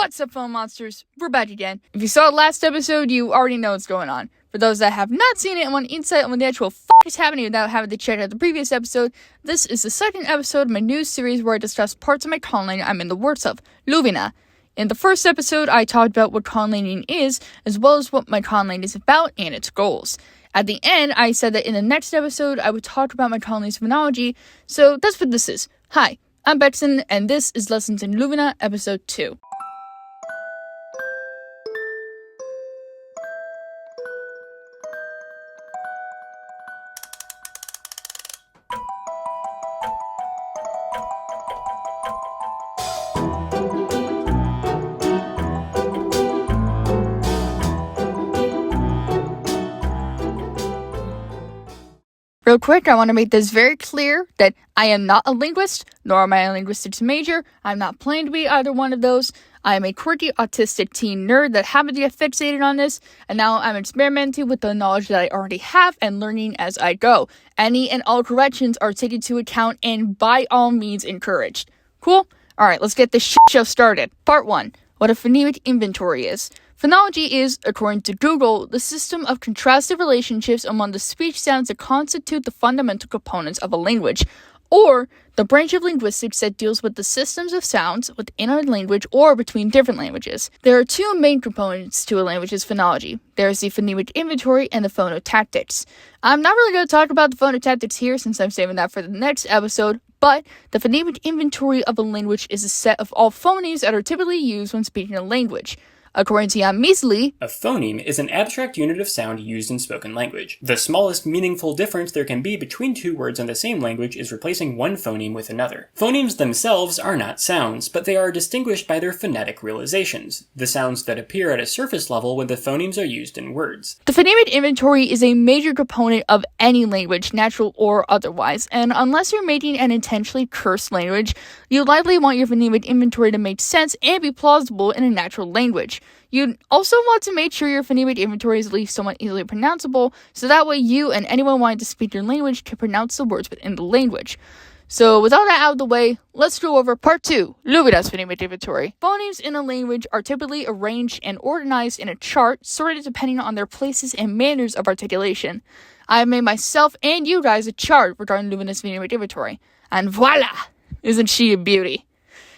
What's up, phone monsters? We're back again. If you saw the last episode, you already know what's going on. For those that have not seen it and want insight on what the actual is happening without having to check out the previous episode, this is the second episode of my new series where I discuss parts of my conlang I'm in the works of, Lúvina. In the first episode, I talked about what conlanging is, as well as what my conlang is about and its goals. At the end, I said that in the next episode, I would talk about my conlang's phonology, so that's what this is. Hi, I'm Beckson, and this is Lessons in Lúvina, Episode 2. Real quick, I want to make this very clear that I am not a linguist, nor am I a linguistics major. I'm not planning to be either one of those. I am a quirky, autistic teen nerd that happened to get fixated on this, and now I'm experimenting with the knowledge that I already have and learning as I go. Any and all corrections are taken into account and by all means encouraged. Cool? Alright, let's get this shit show started. Part 1. What a phonemic inventory is. Phonology is, according to Google, the system of contrastive relationships among the speech sounds that constitute the fundamental components of a language, or the branch of linguistics that deals with the systems of sounds within a language or between different languages. There are two main components to a language's phonology. There is the phonemic inventory and the phonotactics. I'm not really going to talk about the phonotactics here since I'm saving that for the next episode, but the phonemic inventory of a language is a set of all phonemes that are typically used when speaking a language. According to Jan Measley, a phoneme is an abstract unit of sound used in spoken language. The smallest meaningful difference there can be between two words in the same language is replacing one phoneme with another. Phonemes themselves are not sounds, but they are distinguished by their phonetic realizations, the sounds that appear at a surface level when the phonemes are used in words. The phonemic inventory is a major component of any language, natural or otherwise, and unless you're making an intentionally cursed language, you likely want your phonemic inventory to make sense and be plausible in a natural language. You'd also want to make sure your phonemic inventory is at least somewhat easily pronounceable, so that way you and anyone wanting to speak your language can pronounce the words within the language. So with all that out of the way, let's go over Part 2, Lúvina's phonemic inventory. Phonemes in a language are typically arranged and organized in a chart, sorted depending on their places and manners of articulation. I have made myself and you guys a chart regarding Lúvina's phonemic inventory. And voila! Isn't she a beauty?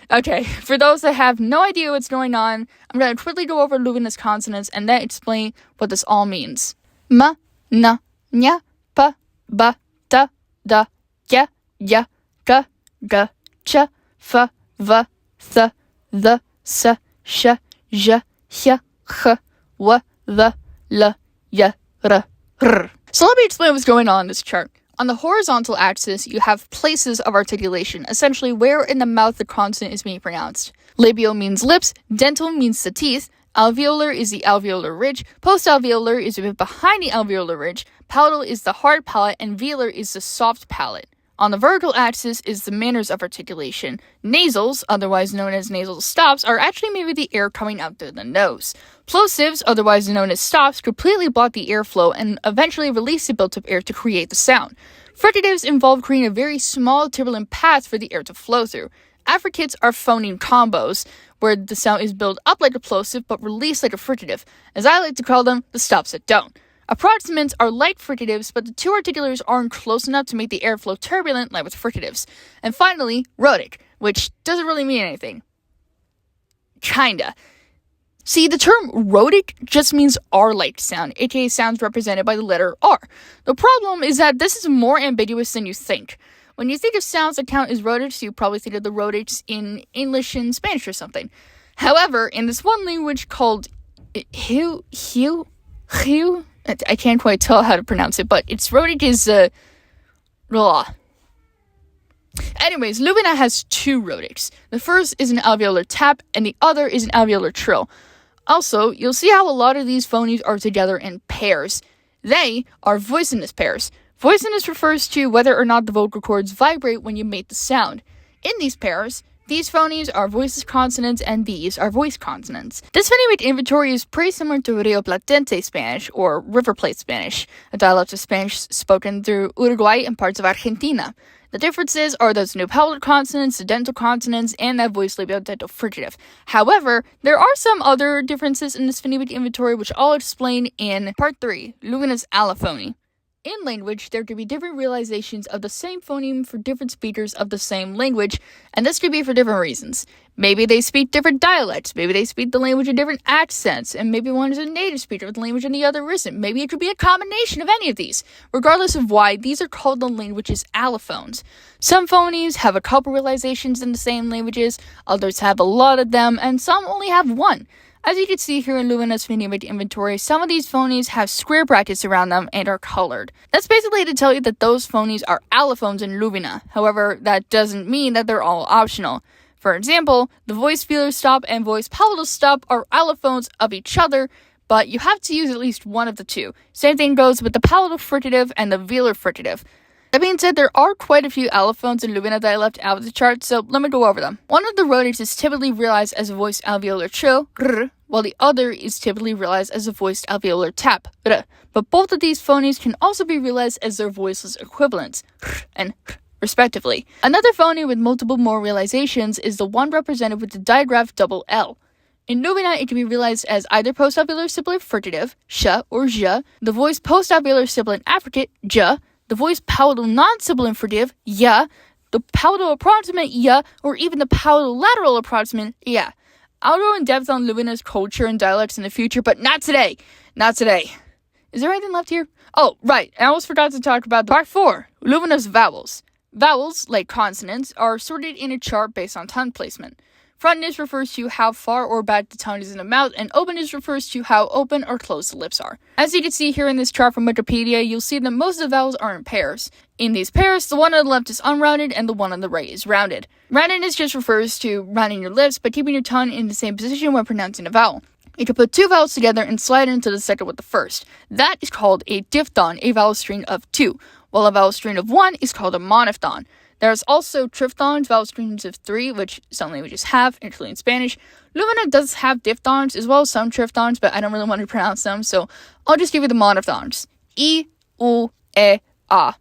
Okay, for those that have no idea what's going on, I'm going to quickly go over Lúvina's consonants and then explain what this all means. Ma, na, nya, pa, ba, ta, da, ya, ya, ga, ga, cha, fa, va, th, the, sa, sha, ja, hya, h, wa, the, la, ya, ra, r. So let me explain what's going on in this chart. On the horizontal axis, you have places of articulation, essentially where in the mouth the consonant is being pronounced. Labial means lips, dental means the teeth, alveolar is the alveolar ridge, postalveolar is a bit behind the alveolar ridge, palatal is the hard palate, and velar is the soft palate. On the vertical axis is the manners of articulation. Nasals, otherwise known as nasal stops, are actually maybe the air coming out through the nose. Plosives, otherwise known as stops, completely block the airflow and eventually release the built-up air to create the sound. Fricatives involve creating a very small turbulent path for the air to flow through. Affricates are phoneme combos, where the sound is built up like a plosive but released like a fricative. As I like to call them, the stops that don't. Approximants are like fricatives, but the two articulars aren't close enough to make the airflow turbulent like with fricatives. And finally, rhotic, which doesn't really mean anything. Kinda. See, the term rhotic just means R-like sound, aka sounds represented by the letter R. The problem is that this is more ambiguous than you think. When you think of sounds that count as rhotics, you probably think of the rhotics in English and Spanish or something. However, in this one language called Hue, I can't quite tell how to pronounce it, but its rhotic is, blah. Anyways, Lúvina has two rhotics. The first is an alveolar tap, and the other is an alveolar trill. Also, you'll see how a lot of these phonemes are together in pairs. They are voicinous pairs. Voicinous refers to whether or not the vocal cords vibrate when you make the sound. In these pairs, these phonemes are voiceless consonants and these are voice consonants. This phonemic inventory is pretty similar to Rio Platense Spanish, or River Plate Spanish, a dialect of Spanish spoken through Uruguay and parts of Argentina. The differences are those no palatal consonants, the dental consonants, and that voice labial dental fricative. However, there are some other differences in this phonemic inventory, which I'll explain in part 3, Lúvina's allophony. In language, there could be different realizations of the same phoneme for different speakers of the same language, and this could be for different reasons. Maybe they speak different dialects, maybe they speak the language in different accents, and maybe one is a native speaker of the language and the other isn't. Maybe it could be a combination of any of these. Regardless of why, these are called the language's allophones. Some phonemes have a couple realizations in the same languages, others have a lot of them, and some only have one. As you can see here in Lúvina's phonemic inventory, some of these phonemes have square brackets around them and are colored. That's basically to tell you that those phonemes are allophones in Lúvina. However, that doesn't mean that they're all optional. For example, the voice velar stop and voice palatal stop are allophones of each other, but you have to use at least one of the two. Same thing goes with the palatal fricative and the velar fricative. That being said, there are quite a few allophones in Lúvina that I left out of the chart, so let me go over them. One of the rhotics is typically realized as a voiced alveolar trill, r, while the other is typically realized as a voiced alveolar tap, r. But both of these phonemes can also be realized as their voiceless equivalents, r and r, respectively. Another phoneme with multiple more realizations is the one represented with the digraph double L. In Lúvina, it can be realized as either post-alveolar sibilant fricative, sh or zh, the voiced post-alveolar sibilant affricate, j, the voiced palatal non-sibilant fricative, ya, the palatal approximant, ya, or even the palatal lateral approximant, ya. I'll go in depth on Lúvina's culture and dialects in the future, but not today. Not today. Is there anything left here? Oh, right, I almost forgot to talk about part 4, Lúvina's vowels. Vowels, like consonants, are sorted in a chart based on tongue placement. Frontness refers to how far or back the tongue is in the mouth, and openness refers to how open or closed the lips are. As you can see here in this chart from Wikipedia, you'll see that most of the vowels are in pairs. In these pairs, the one on the left is unrounded and the one on the right is rounded. Roundedness just refers to rounding your lips but keeping your tongue in the same position when pronouncing a vowel. You can put two vowels together and slide into the second with the first. That is called a diphthong, a vowel string of 2, while a vowel string of 1 is called a monophthong. There's also triphthongs, vowel strings of 3, which some languages have, including Spanish. Lúvina does have diphthongs as well as some triphthongs, but I don't really want to pronounce them, so I'll just give you the monophthongs. I, U, E, A.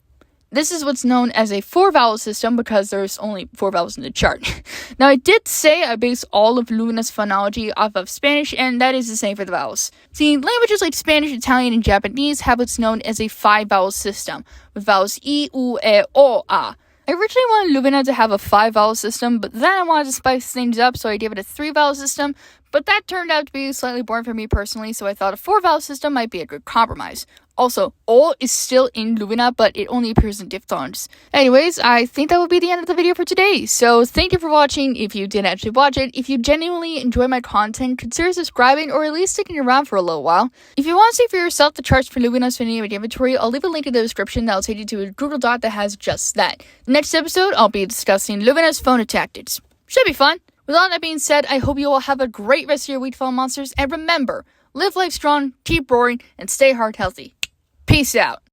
This is what's known as a 4-vowel system because there's only 4 vowels in the chart. Now, I did say I base all of Lúvina's phonology off of Spanish, and that is the same for the vowels. See, languages like Spanish, Italian, and Japanese have what's known as a 5-vowel system, with vowels I, U, E, O, A. I originally wanted Lúvina to have a 5-vowel system, but then I wanted to spice things up, so I gave it a 3-vowel system, but that turned out to be slightly boring for me personally, so I thought a 4-vowel system might be a good compromise. Also, O is still in Lúvina, but it only appears in diphthongs. Anyways, I think that would be the end of the video for today, so thank you for watching if you did actually watch it. If you genuinely enjoy my content, consider subscribing or at least sticking around for a little while. If you want to see for yourself the charts for Lúvina's phonemic inventory, I'll leave a link in the description that will take you to a Google Doc that has just that. Next episode, I'll be discussing Lúvina's phonotactics. Should be fun. With all that being said, I hope you all have a great rest of your week, fellow monsters, and remember, live life strong, keep roaring, and stay heart healthy. Peace out.